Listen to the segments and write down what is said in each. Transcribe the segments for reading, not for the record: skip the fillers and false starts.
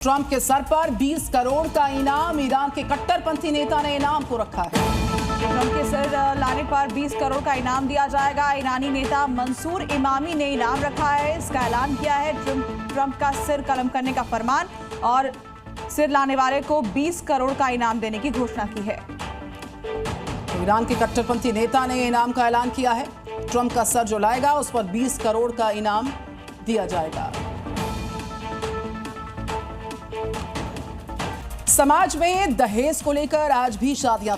Trump के sir पर 20 करोड़ का इनाम। ईरान के कट्टरपंथी नेता ने इनाम को रखा है। ट्रंप के सर लाने पर 20 करोड़ का इनाम दिया जाएगा। ईरानी नेता मंसूर इमामी ने इनाम रखा है। इसका ऐलान किया है ट्रंप का सिर कलम करने का फरमान और सिर लाने वाले को 20 करोड़ का इनाम देने की घोषणा की है। तो ईरान के कट्टरपंथी नेता ने इनाम का ऐलान किया है। ट्रंप का सर जो लाएगा उस पर 20 करोड़ का इनाम दिया जाएगा। समाज में दहेज को लेकर आज भी शादियां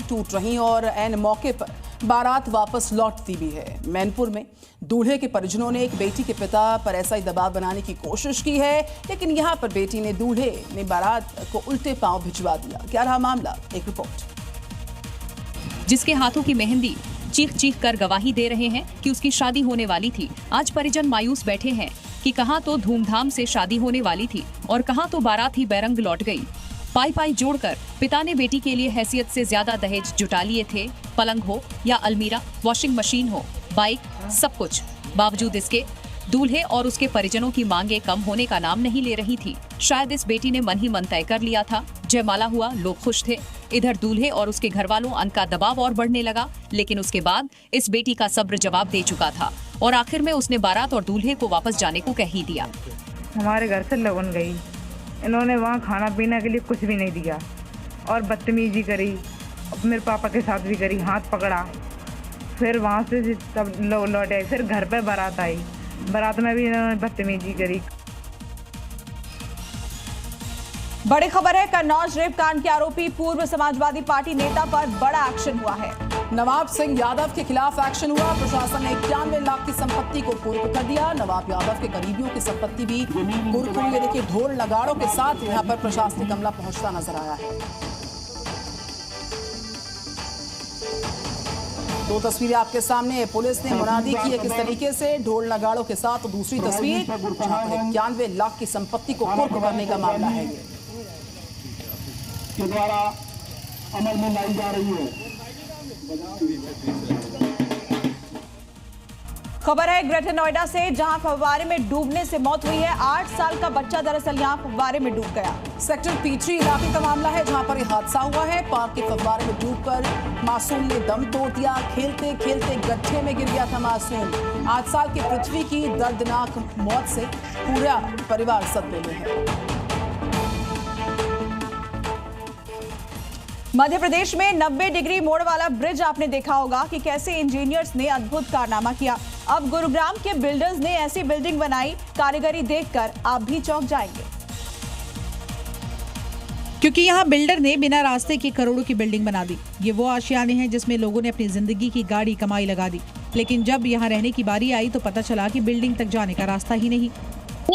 टूट रही और ऐन मौके पर बारात वापस लौटती भी है। मैनपुर में दूल्हे के परिजनों ने एक बेटी के पिता पर ऐसा ही दबाव बनाने की कोशिश की है, लेकिन यहां पर बेटी ने दूल्हे ने बारात को उल्टे पांव भिजवा दिया। क्या रहा मामला, एक रिपोर्ट। जिसके हाथों की मेहंदी चीख चीख कर गवाही दे रहे हैं कि उसकी शादी होने वाली थी। आज परिजन मायूस बैठे हैं कि कहां तो धूमधाम से शादी होने वाली थी और कहां तो बारात ही बैरंग लौट गई। पाई पाई जोड़कर पिता ने बेटी के लिए हैसियत से ज्यादा दहेज जुटा लिए थे। पलंग हो या अलमीरा, वॉशिंग मशीन हो, बाइक, सब कुछ। बावजूद इसके दूल्हे और उसके परिजनों की मांगे कम होने का नाम नहीं ले रही थी। शायद इस बेटी ने मन ही मन तय कर लिया था। जयमाला हुआ, लोग खुश थे। इधर दूल्हे और उसके घर वालों अंत का दबाव और बढ़ने लगा, लेकिन उसके बाद इस बेटी का सब्र जवाब दे चुका था और आखिर में उसने बारात और दूल्हे को वापस जाने को कह ही दिया। हमारे घर से लगन गई, इन्होंने वहाँ खाना पीने के लिए कुछ भी नहीं दिया और बदतमीजी करी। मेरे पापा के साथ भी करी, हाथ पकड़ा। फिर वहाँ से तब लौटे, फिर घर पे बारात आई। बारात में भी इन्होंने बदतमीजी करी। बड़ी खबर है, कन्नौज रेप कांड के आरोपी पूर्व समाजवादी पार्टी नेता पर बड़ा एक्शन हुआ है। नवाब सिंह यादव के खिलाफ एक्शन हुआ। प्रशासन ने 91 लाख की संपत्ति को कुर्क कर दिया। नवाब यादव के करीबियों की संपत्ति भी कुर्क हुई है। देखिए, ढोल नगाड़ों के साथ यहां पर प्रशासनिक अमला पहुंचता नजर आया है। दो तस्वीरें आपके सामने। पुलिस ने मुनादी की है किस तरीके से ढोल नगाड़ों के साथ। दूसरी तस्वीर जहां पर 91 लाख की संपत्ति को कुर्क करने का मामला है ये के द्वारा अमल में लाई जा रही है। खबर है ग्रेटर नोएडा से, जहां फव्वारे में डूबने से मौत हुई है। 8 साल का बच्चा दरअसल यहां फव्वारे में डूब गया। सेक्टर P3 इलाके का मामला है, जहां पर यह हादसा हुआ है। पार्क के फव्वारे में डूबकर मासूम ने दम तोड़ दिया। खेलते खेलते गड्ढे में गिर गया था मासूम। 8 साल की पृथ्वी की दर्दनाक मौत से पूरा परिवार सदमे में है। मध्य प्रदेश में 90 डिग्री मोड़ वाला ब्रिज आपने देखा होगा कि कैसे इंजीनियर्स ने अद्भुत कारनामा किया। अब गुरुग्राम के बिल्डर्स ने ऐसी बिल्डिंग बनाई, कारीगरी देखकर आप भी चौंक जाएंगे। क्योंकि यहाँ बिल्डर ने बिना रास्ते के करोड़ों की बिल्डिंग बना दी। ये वो आशियाने हैं जिसमें लोगों ने अपनी जिंदगी की गाड़ी कमाई लगा दी, लेकिन जब यहाँ रहने की बारी आई तो पता चला कि बिल्डिंग तक जाने का रास्ता ही नहीं।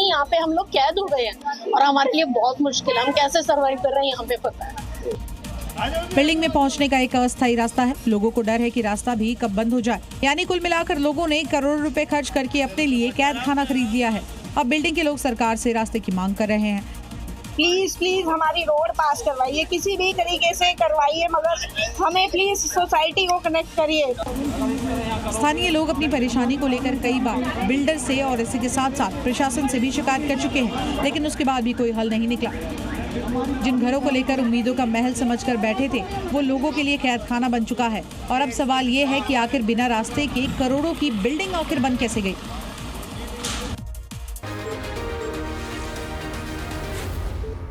यहाँ पे हम लोग कैद हो गए हैं और हमारे लिए बहुत मुश्किल है। हम कैसे सर्वाइव कर रहे हैं यहाँ पे पता है। बिल्डिंग में पहुंचने का एक अस्थायी रास्ता है। लोगों को डर है कि रास्ता भी कब बंद हो जाए। यानी कुल मिलाकर लोगों ने करोड़ों रुपए खर्च करके अपने लिए कैद खाना खरीद लिया है। अब बिल्डिंग के लोग सरकार से रास्ते की मांग कर रहे हैं। प्लीज प्लीज हमारी रोड पास करवाइए, किसी भी तरीके से करवाइए, मगर हमें प्लीज सोसाइटी को कनेक्ट करिए। स्थानीय लोग अपनी परेशानी को लेकर कई बार बिल्डर से और इसी के साथ साथ प्रशासन से भी शिकायत कर चुके हैं, लेकिन उसके बाद भी कोई हल नहीं निकला। जिन घरों को लेकर उम्मीदों का महल समझकर बैठे थे, वो लोगों के लिए कैद खाना बन चुका है। और अब सवाल ये है कि आखिर बिना रास्ते के करोड़ों की बिल्डिंग आखिर बन कैसे गई।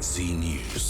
Z News।